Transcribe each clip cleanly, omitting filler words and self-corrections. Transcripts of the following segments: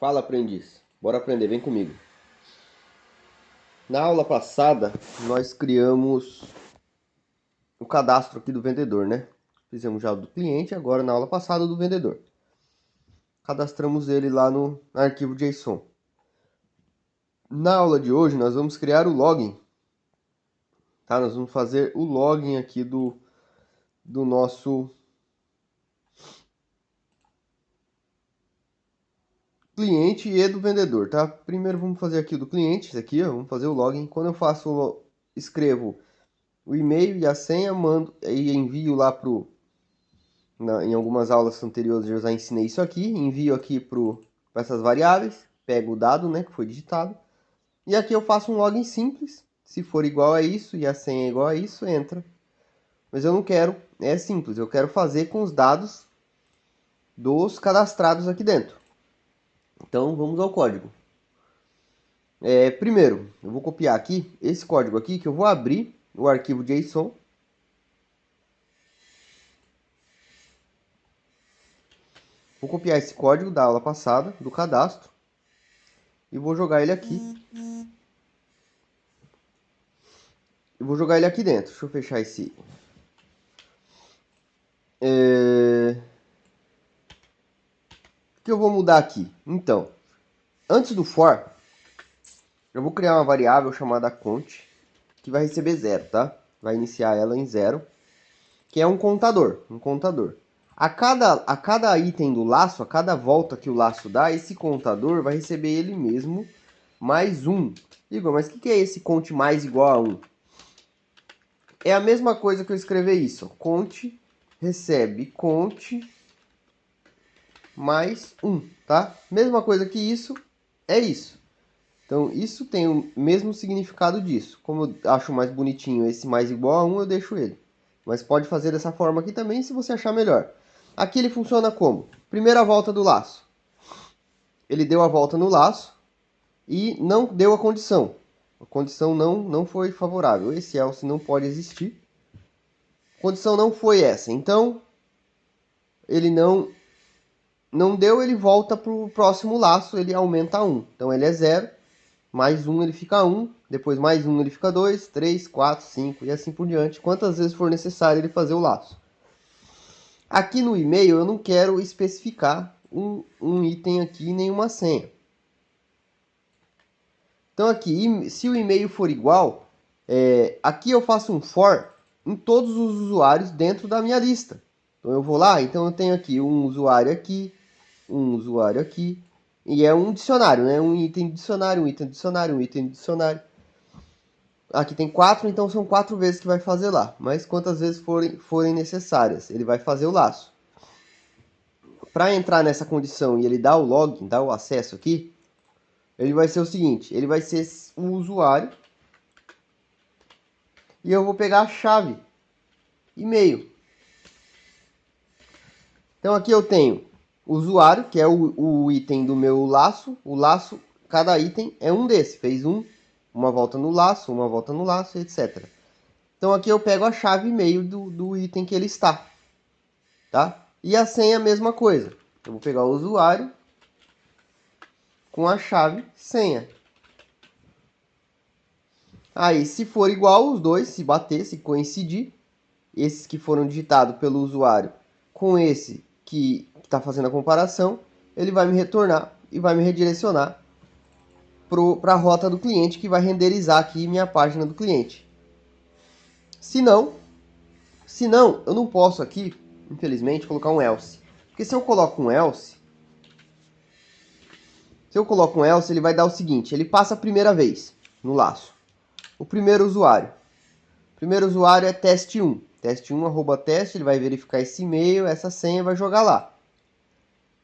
Fala, aprendiz. Bora aprender, vem comigo. Na aula passada, nós criamos o cadastro aqui do vendedor, né? Fizemos já o do cliente, agora na aula passada o do vendedor. Cadastramos ele lá no arquivo JSON. Na aula de hoje, nós vamos criar o login. Tá? Nós vamos fazer o login aqui do nosso cliente e do vendedor, tá? Primeiro vamos fazer aqui o do cliente, esse aqui, ó, vamos fazer o login. Quando eu escrevo o e-mail e a senha, mando e envio lá em algumas aulas anteriores eu já ensinei isso aqui, envio aqui para essas variáveis, pego o dado, né, que foi digitado, e aqui eu faço um login simples, se for igual a isso e a senha é igual a isso, entra. Mas eu não quero, é simples, eu quero fazer com os dados dos cadastrados aqui dentro. Então vamos ao código. Primeiro, eu vou copiar aqui esse código aqui, que eu vou abrir o arquivo JSON. Vou copiar esse código da aula passada, do cadastro, e vou jogar ele aqui. Eu vou jogar ele aqui dentro. Deixa eu fechar esse. O que eu vou mudar aqui? Então, antes do for, eu vou criar uma variável chamada count, que vai receber 0, tá? Vai iniciar ela em 0, que é um contador. A cada item do laço, a cada volta que o laço dá, esse contador vai receber ele mesmo mais 1. Igor, mas o que é esse count mais igual a 1? É a mesma coisa que eu escrever isso. Count recebe count mais 1, tá? Mesma coisa que isso, é isso. Então, isso tem o mesmo significado disso. Como eu acho mais bonitinho esse mais igual a 1, eu deixo ele. Mas pode fazer dessa forma aqui também, se você achar melhor. Aqui ele funciona como? Primeira volta do laço. Ele deu a volta no laço e não deu a condição. A condição não foi favorável. Esse else não pode existir. A condição não foi essa. Então, ele não deu, ele volta para o próximo laço, ele aumenta a 1. Então, ele é 0. Mais 1 ele fica 1, depois mais 1 ele fica 2, 3, 4, 5 e assim por diante, quantas vezes for necessário ele fazer o laço. Aqui no e-mail eu não quero especificar um item aqui nem uma senha. Então aqui, se o e-mail for igual, aqui eu faço um for em todos os usuários dentro da minha lista. Então eu vou lá, então eu tenho aqui um usuário aqui, um usuário aqui, e é um dicionário, né? Um item de dicionário, um item de dicionário, um item de dicionário. Aqui tem 4, então são 4 vezes que vai fazer lá. Mas quantas vezes forem necessárias, ele vai fazer o laço. Para entrar nessa condição e ele dar o login, dar o acesso aqui, ele vai ser o seguinte, ele vai ser o usuário e eu vou pegar a chave e-mail. Então aqui eu tenho o usuário, que é o item do meu laço. O laço, cada item é um desse. Fez uma volta no laço, etc. Então aqui eu pego a chave e-mail do item que ele está. Tá? E a senha é a mesma coisa. Eu vou pegar o usuário com a chave senha. Aí, se for igual os dois, se bater, se coincidir, esses que foram digitados pelo usuário com esse que está fazendo a comparação, ele vai me retornar e vai me redirecionar para a rota do cliente, que vai renderizar aqui minha página do cliente. Se não, eu não posso aqui, infelizmente, colocar um else. Porque se eu coloco um else, ele vai dar o seguinte, ele passa a primeira vez no laço. O primeiro usuário. O primeiro usuário é teste1. Teste1, arroba teste, ele vai verificar esse e-mail, essa senha e vai jogar lá.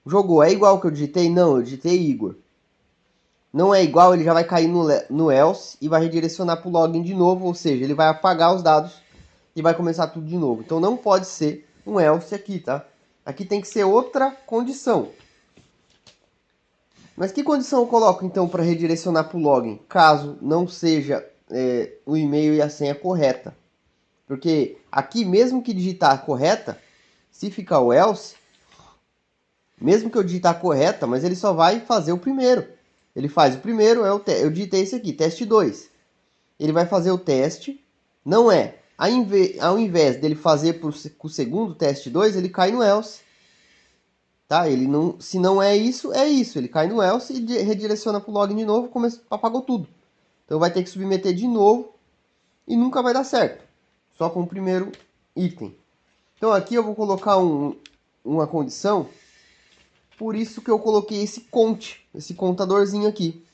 Jogou, é igual que eu digitei? Não, eu digitei Igor. Não é igual, ele já vai cair no else e vai redirecionar para o login de novo, ou seja, ele vai apagar os dados e vai começar tudo de novo. Então não pode ser um else aqui, tá? Aqui tem que ser outra condição. Mas que condição eu coloco então para redirecionar para o login, caso não seja o e-mail e a senha correta? Porque aqui, mesmo que digitar correta, se ficar o else, Mesmo que eu digitar correta, mas ele só vai fazer o primeiro. Ele faz o primeiro, eu digitei esse aqui, teste 2. Ele vai fazer o teste, não é. Ao invés dele fazer com o segundo teste 2, ele cai no else. Tá? Ele não, se não é isso, é isso. Ele cai no else e redireciona para o login de novo, apagou tudo. Então vai ter que submeter de novo e nunca vai dar certo. Só com o primeiro item. Então aqui eu vou colocar uma condição. Por isso que eu coloquei esse count, esse contadorzinho aqui.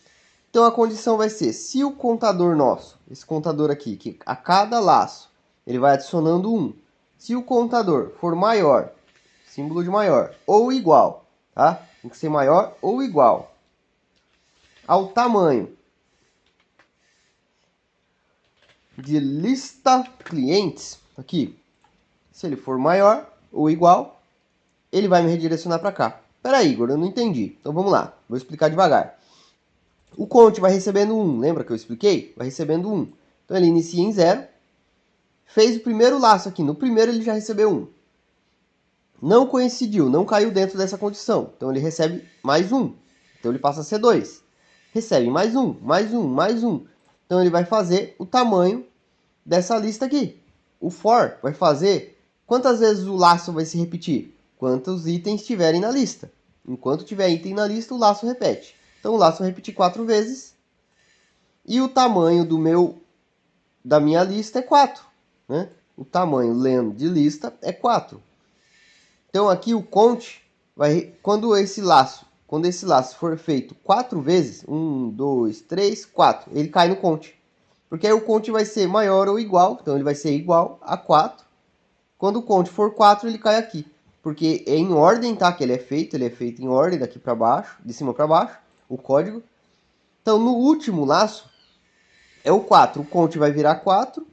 Então a condição vai ser, se o contador nosso, esse contador aqui, que a cada laço ele vai adicionando 1. Se o contador for maior, símbolo de maior, ou igual, tá? Tem que ser maior ou igual ao tamanho de lista clientes, aqui, se ele for maior ou igual, ele vai me redirecionar para cá. Espera aí, Igor, eu não entendi. Então vamos lá, vou explicar devagar. O count vai recebendo 1, lembra que eu expliquei? Vai recebendo 1. Então ele inicia em 0, fez o primeiro laço aqui, no primeiro ele já recebeu 1. Não coincidiu, não caiu dentro dessa condição, então ele recebe mais 1. Então ele passa a ser 2. Recebe mais 1, mais 1, mais 1. Então ele vai fazer o tamanho dessa lista aqui. O for vai fazer quantas vezes o laço vai se repetir? Quantos itens tiverem na lista. Enquanto tiver item na lista, o laço repete. Então o laço vai repetir 4 vezes. E o tamanho da minha lista é 4. Né? O tamanho len de lista é 4. Então aqui o count vai, quando esse laço for feito 4 vezes, 1, 2, 3, 4, ele cai no count. Porque aí o count vai ser maior ou igual, então ele vai ser igual a 4. Quando o count for 4, ele cai aqui. Porque é em ordem, tá? Que ele é feito em ordem daqui para baixo, de cima para baixo, o código. Então no último laço é o 4, o count vai virar 4.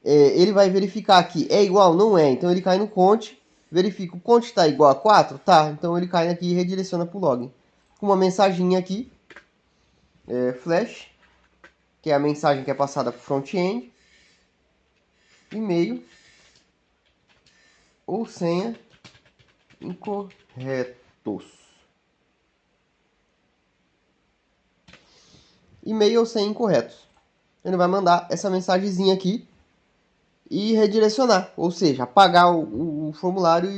Ele vai verificar aqui, é igual? Não é, então ele cai no count. Verifica, o count está igual a 4? Tá, então ele cai aqui e redireciona para o login. Com uma mensaginha aqui, flash, que é a mensagem que é passada para o front-end. E-mail ou senha incorretos. E-mail ou senha incorretos. Ele vai mandar essa mensagenzinha aqui e redirecionar, ou seja, apagar o formulário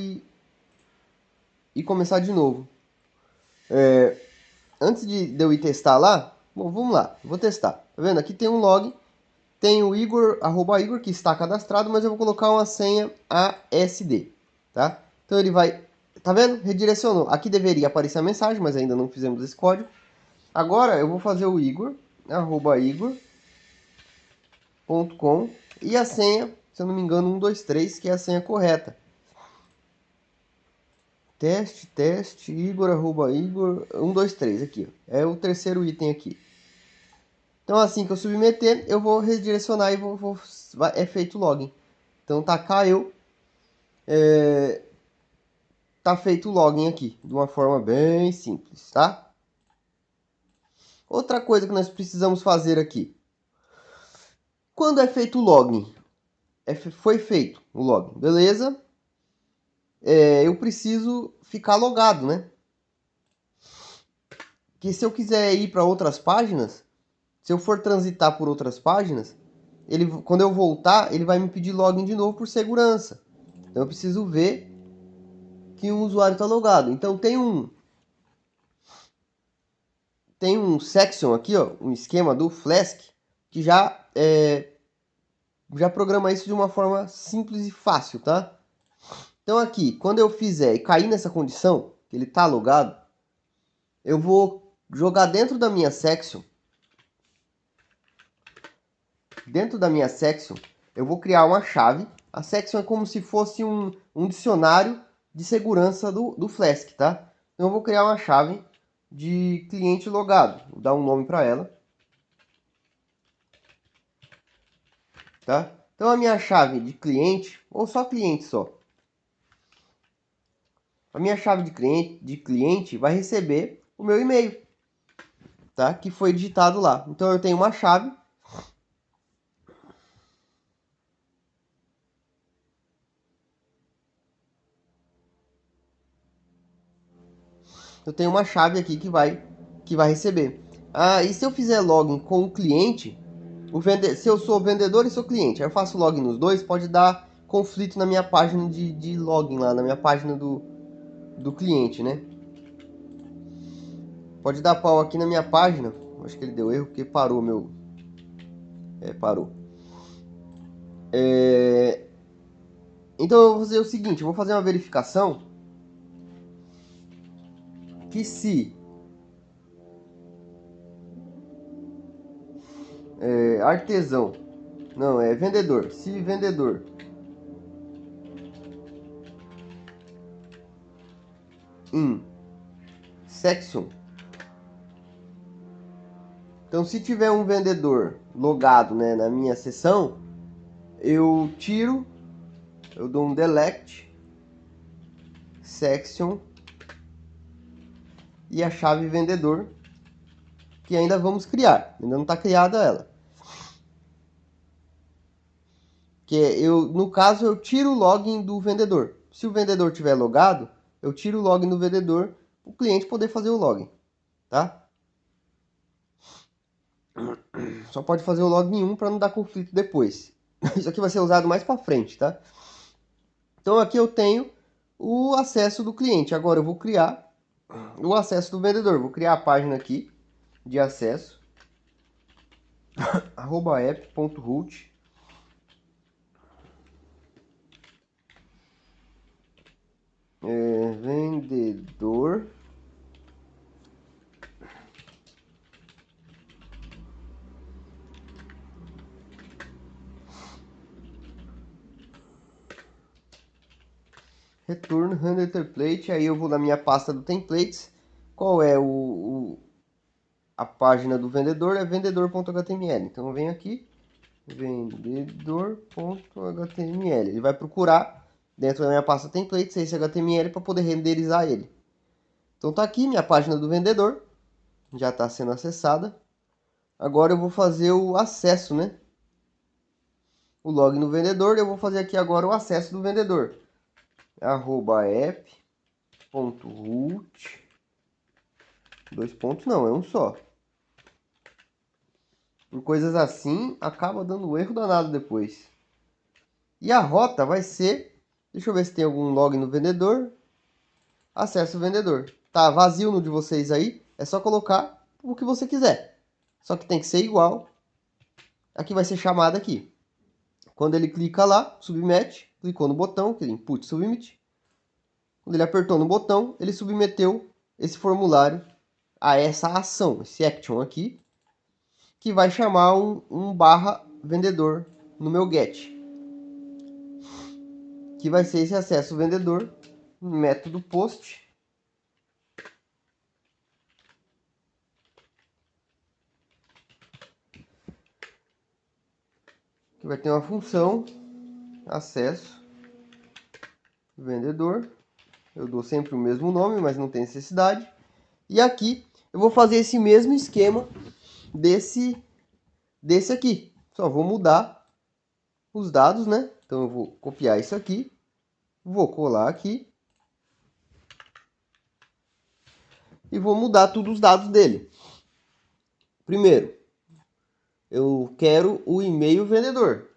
e começar de novo. Antes de eu ir testar lá, bom, vamos lá, vou testar. Tá vendo? Aqui tem um log, tem o Igor, @Igor, que está cadastrado, mas eu vou colocar uma senha ASD, tá? Então ele vai, tá vendo? Redirecionou. Aqui deveria aparecer a mensagem, mas ainda não fizemos esse código. Agora eu vou fazer o Igor, @Igor.com, e a senha, se eu não me engano, 123, que é a senha correta. Teste, Igor, @Igor, 123 aqui, ó. É o terceiro item aqui. Então assim que eu submeter, eu vou redirecionar e é feito o login. Então tá cá tá feito o login aqui, de uma forma bem simples, tá? Outra coisa que nós precisamos fazer aqui. Quando é feito o login, foi feito o login, beleza? Eu preciso ficar logado, né? Que se eu quiser ir para outras páginas, se eu for transitar por outras páginas, quando eu voltar, ele vai me pedir login de novo por segurança. Então eu preciso ver que o usuário está logado. Então tem um section aqui, ó, um esquema do Flask que já programa isso de uma forma simples e fácil, tá? Então aqui, quando eu fizer e cair nessa condição, que ele está logado, eu vou jogar dentro da minha section. Dentro da minha section, eu vou criar uma chave. A section é como se fosse um dicionário de segurança do Flask, tá? Então eu vou criar uma chave de cliente logado. Vou dar um nome para ela. Tá? Então a minha chave de cliente, ou só cliente só. A minha chave de cliente vai receber o meu e-mail, tá? Que foi digitado lá. Então eu tenho uma chave. eu tenho uma chave aqui que vai receber. Ah, e se eu fizer login com o cliente, se eu sou vendedor e sou cliente, aí eu faço login nos dois, pode dar conflito na minha página de login lá, na minha página do cliente, né? Pode dar pau aqui na minha página. Acho que ele deu erro porque parou meu... parou. Então eu vou fazer o seguinte, eu vou fazer uma verificação que se artesão, não, é vendedor, se vendedor in section, então se tiver um vendedor logado, né, na minha seção, eu dou um delete section e a chave vendedor, que ainda vamos criar, ainda não está criada ela. Que no caso, eu tiro o login do vendedor. Se o vendedor tiver logado, eu tiro o login do vendedor para o cliente poder fazer o login, tá? Só pode fazer o login 1 para não dar conflito depois. Isso aqui vai ser usado mais para frente, tá? Então aqui eu tenho o acesso do cliente. Agora eu vou criar o acesso do vendedor. Vou criar a página aqui de acesso @app.root vendedor return render template. Aí eu vou na minha pasta do templates. Qual é a página do vendedor? É vendedor.html. Então eu venho aqui, vendedor.html. Ele vai procurar dentro da minha pasta templates esse HTML para poder renderizar ele. Então tá aqui minha página do vendedor, já está sendo acessada. Agora eu vou fazer o acesso, né? O login no vendedor, eu vou fazer aqui agora o acesso do vendedor. @app.root, dois pontos não, é um só. Por coisas assim, acaba dando erro danado depois. E a rota vai ser, deixa eu ver se tem algum login no vendedor. Acesso o vendedor. Tá vazio no de vocês aí, é só colocar o que você quiser. Só que tem que ser igual. Aqui vai ser chamada aqui. Quando ele clica lá, submete, clicou no botão, que ele input submit. Quando ele apertou no botão, ele submeteu esse formulário a essa ação, esse action aqui, que vai chamar um barra vendedor no meu get. Que vai ser esse acesso vendedor, método post. Que vai ter uma função acesso vendedor. Eu dou sempre o mesmo nome, mas não tem necessidade. E aqui eu vou fazer esse mesmo esquema desse aqui. Só vou mudar os dados, né? Então eu vou copiar isso aqui, vou colar aqui e vou mudar todos os dados dele. Primeiro, eu quero o e-mail vendedor.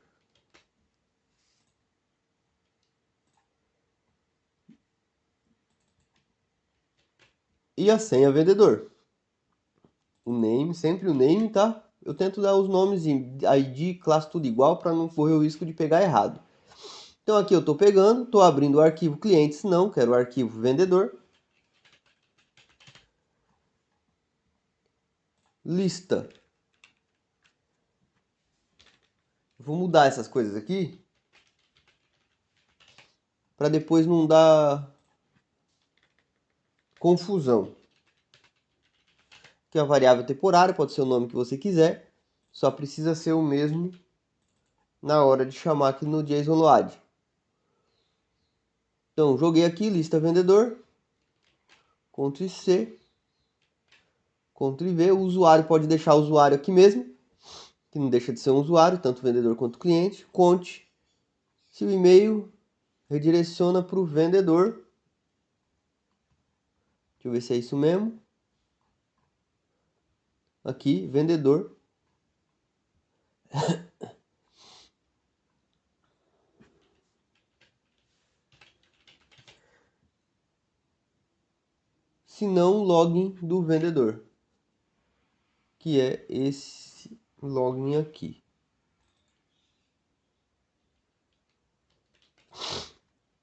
E a senha vendedor. O name, sempre o name, tá? Eu tento dar os nomes em ID, classe, tudo igual, para não correr o risco de pegar errado. Então aqui eu estou pegando, estou abrindo o arquivo clientes, não, quero o arquivo vendedor. Lista. Vou mudar essas coisas aqui, para depois não dar confusão. Que é a variável temporária, pode ser o nome que você quiser, só precisa ser o mesmo na hora de chamar aqui no JSON load. Então, joguei aqui, lista vendedor, Ctrl C, Ctrl V, o usuário pode deixar o usuário aqui mesmo, que não deixa de ser um usuário, tanto vendedor quanto cliente. Conte se o e-mail redireciona para o vendedor. Deixa Deixa eu ver se é isso mesmo. Aqui, vendedor. Se não o login do vendedor, que é esse login aqui.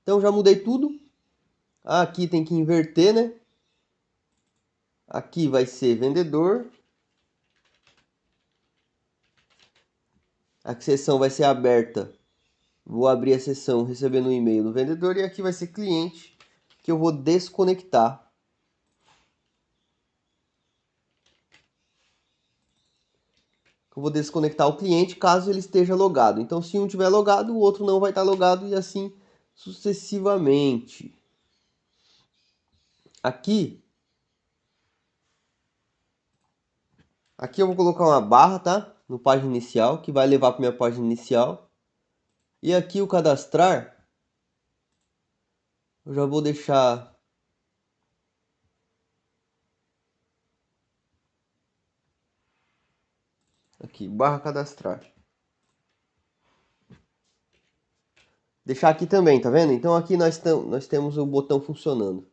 Então já mudei tudo. Aqui tem que inverter, né? Aqui vai ser vendedor. A sessão vai ser aberta. Vou abrir a sessão recebendo um e-mail do vendedor. E aqui vai ser cliente, que eu vou desconectar. Eu vou desconectar o cliente caso ele esteja logado. Então, se um tiver logado, o outro não vai estar logado e assim sucessivamente. Aqui eu vou colocar uma barra, tá? No página inicial, que vai levar para minha página inicial. E aqui o cadastrar, eu já vou deixar aqui, barra cadastrar. Deixar aqui também, tá vendo? Então aqui nós temos o botão funcionando.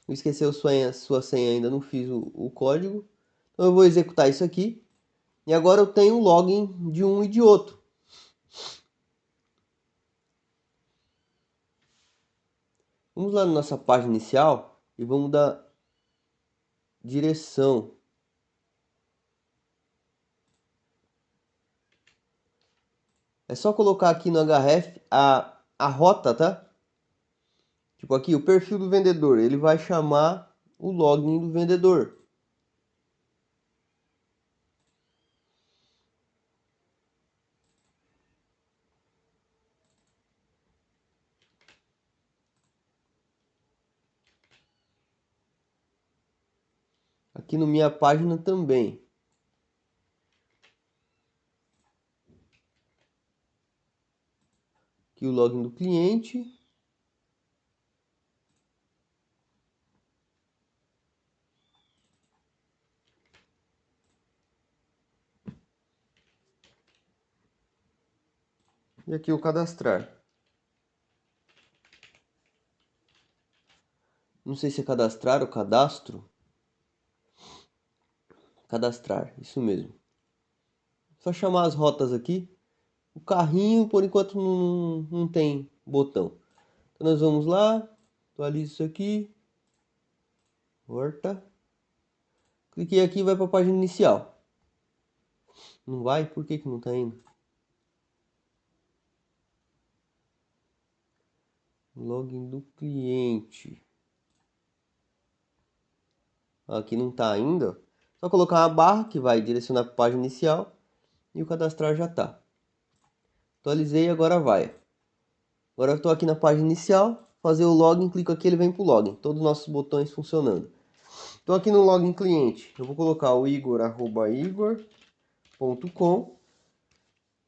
Não esqueceu sua senha, ainda não fiz o código. Então eu vou executar isso aqui. E agora eu tenho o login de um e de outro. Vamos lá na nossa página inicial e vamos dar direção. É só colocar aqui no href a rota, tá? Tipo aqui, o perfil do vendedor, ele vai chamar o login do vendedor. Aqui no minha página também. Aqui o login do cliente. E aqui o cadastrar. Não sei se é cadastrar ou cadastro. Cadastrar, isso mesmo. Só chamar as rotas aqui. O carrinho, por enquanto, não tem botão. Então nós vamos lá. Atualizo isso aqui. Volta. Cliquei aqui e vai para a página inicial. Não vai? Por que não está indo? Login do cliente. Aqui não está ainda. Só colocar uma barra que vai direcionar para a página inicial. E o cadastrar já está. Atualizei e agora vai. Agora eu estou aqui na página inicial. Fazer o login, clico aqui, ele vem para o login. Todos os nossos botões funcionando. Estou aqui no login cliente. Eu vou colocar o igor@igor.com.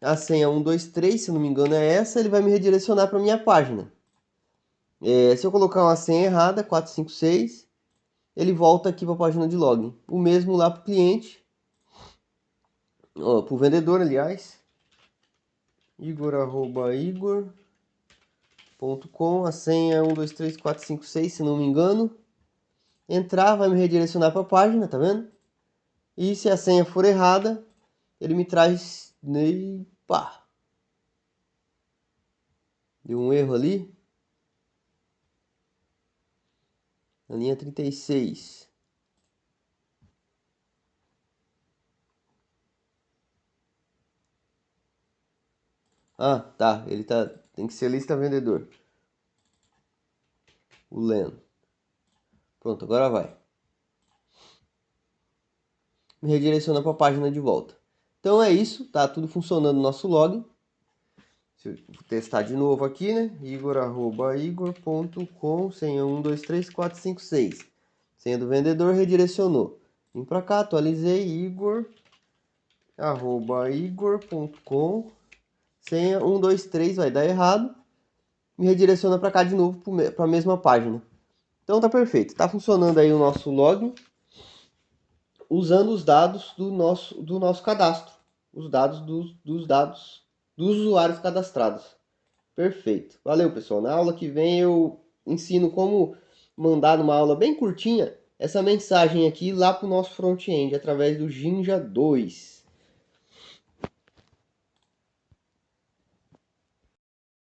A senha 123, se não me engano é essa. Ele vai me redirecionar para minha página. Se eu colocar uma senha errada, 456, ele volta aqui para a página de login. O mesmo lá para o cliente. Para o vendedor, aliás. igor@igor.com. A senha 123456, se não me engano. Entrar, vai me redirecionar para a página, tá vendo? E se a senha for errada, ele me traz... Pá! Deu um erro ali. Na linha 36. Ah, tá. Ele tá... Tem que ser lista vendedor. O Len. Pronto, agora vai. Me redireciona para a página de volta. Então é isso, tá tudo funcionando no nosso login. Vou testar de novo aqui, né? igor@igor.com, senha 123456. Senha do vendedor redirecionou. Vim para cá, atualizei igor@igor.com, senha 123, vai dar errado. Me redireciona para cá de novo para a mesma página. Então tá perfeito. Tá funcionando aí o nosso login usando os dados do nosso cadastro. Os dados dos dados dos usuários cadastrados. Perfeito. Valeu, pessoal. Na aula que vem eu ensino como mandar numa aula bem curtinha essa mensagem aqui lá para o nosso front-end através do Jinja 2.